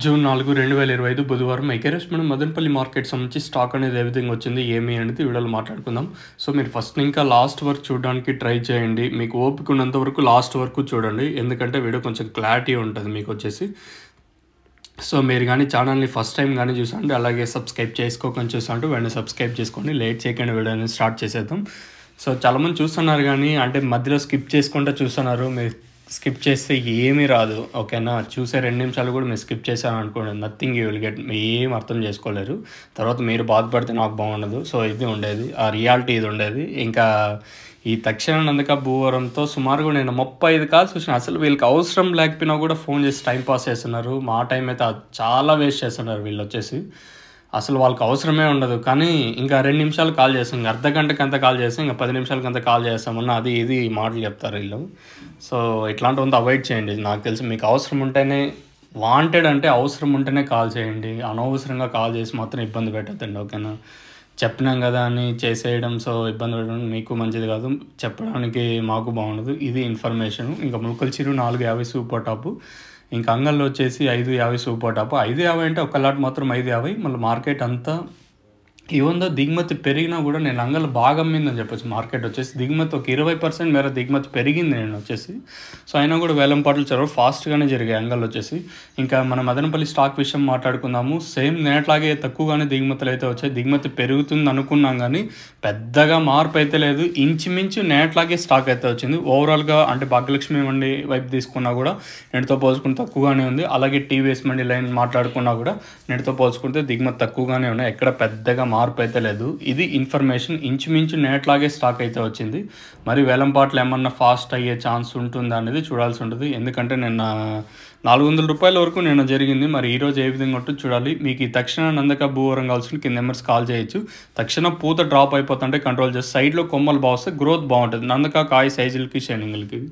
June 4, 2025 బుధవారం మనం Madanapalle market సంబంధించి స్టాక్ అనేది ఏ విధంగా వచ్చింది ఏమి అనేది వీడియోలో మాట్లాడుకుందాం. సో మీరు ఫస్ట్ ఇంకా లాస్ట్ వరకు చూడడానికి ట్రై చేయండి. మీకు ఓపిక ఉన్నంత వరకు లాస్ట్ వరకు చూడండి, ఎందుకంటే వీడియో కొంచెం క్లారిటీ ఉంటుంది మీకు వచ్చేసి. సో మీరు కానీ ఛానల్ని ఫస్ట్ టైం కానీ చూసండి, అలాగే సబ్స్క్రైబ్ చేసుకోకుండా చూసంటూ వెంటనే సబ్స్క్రైబ్ చేసుకోండి. లేట్ చేయకుండా వీడియోని స్టార్ట్ చేసేద్దాం. సో చాలామంది చూస్తున్నారు కానీ అంటే మధ్యలో స్కిప్ చేసుకుంటూ చూస్తున్నారు. మీరు స్కిప్ చేస్తే ఏమీ రాదు, ఓకేనా? చూసే 2 నిమిషాలు కూడా మీరు స్కిప్ చేశారు అనుకోండి, నథింగ్ యూ విల్ గెట్. ఏం అర్థం చేసుకోలేరు, తర్వాత మీరు బాధపడితే నాకు బాగుండదు. సో ఇది ఉండేది, ఆ రియాలిటీ ఇది ఉండేది. ఇంకా ఈ తక్షణ నందక భూవరంతో సుమారుగా నేను 35 కాల్స్ వచ్చిన. అసలు వీళ్ళకి అవసరం లేకపోయినా కూడా ఫోన్ చేసి టైం పాస్ చేస్తున్నారు. మా టైం అయితే చాలా వేస్ట్ చేస్తున్నారు వీళ్ళు వచ్చేసి. అసలు వాళ్ళకి అవసరమే ఉండదు, కానీ ఇంకా 2 నిమిషాలు కాల్ చేస్తాం, ఇంకా అర్ధ గంటకి అంత కాల్ చేస్తాం, ఇంకా 10 నిమిషాలకి అంత కాల్ చేస్తామన్న అది ఇది మాటలు చెప్తారు వీళ్ళు. సో ఇట్లాంటివంతా అవాయిడ్ చేయండి. నాకు తెలిసి మీకు అవసరం ఉంటేనే, వాంటెడ్ అంటే అవసరం ఉంటేనే కాల్ చేయండి. అనవసరంగా కాల్ చేసి మాత్రం ఇబ్బంది పెట్టద్దండి, ఓకేనా? చెప్పినాం కదా అని చేసేయడం, సో ఇబ్బంది పెట్టడం మీకు మంచిది కాదు, చెప్పడానికి మాకు బాగుండదు. ఇది ఇన్ఫర్మేషన్. ఇంకా ములకల చిరు 4.50 సూపర్ టాపు, ఇంకా అంగల్లో వచ్చేసి 5.50 సూపర్ టాప్. 5.50 అంటే ఒక లాట్ మాత్రం 5.50. మళ్ళీ మార్కెట్ అంతా ఏముందో దిగుమతి పెరిగినా కూడా నేను అంగల్ బాగా అమ్మిందని చెప్పొచ్చు. మార్కెట్ వచ్చేసి దిగుమతి ఒక 20% మేర దిగుమతి పెరిగింది నేను వచ్చేసి. సో అయినా కూడా వేలంపాట్లు చాలా ఫాస్ట్గానే జరిగాయి అంగల్ వచ్చేసి. ఇంకా మన మదనపల్లి స్టాక్ విషయం మాట్లాడుకుందాము. సేమ్ నేట్లాగే తక్కువగానే దిగుమతులు అయితే వచ్చాయి. దిగుమతి పెరుగుతుంది అనుకున్నాం కానీ పెద్దగా మార్పు అయితే లేదు. ఇంచుమించు నేట్లాగే స్టాక్ అయితే వచ్చింది. ఓవరాల్గా అంటే భాగ్యలక్ష్మి మండి వైపు తీసుకున్నా కూడా నేటితో పోల్చుకుంటే తక్కువగానే ఉంది. అలాగే టీవీఎస్ మండి లైన్ మాట్లాడుకున్నా కూడా నేటితో పోల్చుకుంటే దిగుమతి తక్కువగానే ఉన్నాయి. ఎక్కడ పెద్దగా మార్పు అయితే లేదు. ఇది ఇన్ఫర్మేషన్. ఇంచుమించు నేట్లాగే స్టాక్ అయితే వచ్చింది. మరి వేలంపాట్లు ఏమన్నా ఫాస్ట్ అయ్యే ఛాన్స్ ఉంటుందా అనేది చూడాల్సి ఉంటుంది. ఎందుకంటే నిన్న 400 రూపాయల వరకు నిన్న జరిగింది. మరి ఈరోజు ఏ విధంగా ఉంటుందో చూడాలి. మీకు ఈ తక్షణ నందక భూవరం కావాల్సిన కింద నెంబర్స్ కాల్ చేయొచ్చు. తక్షణ పూత డ్రాప్ అయిపోతుంటే కంట్రోల్ చేసి సైడ్లో కొమ్మలు బాగుస్తే గ్రోత్ బాగుంటుంది. నందక కాయ సైజులకి షైనింగ్లకి.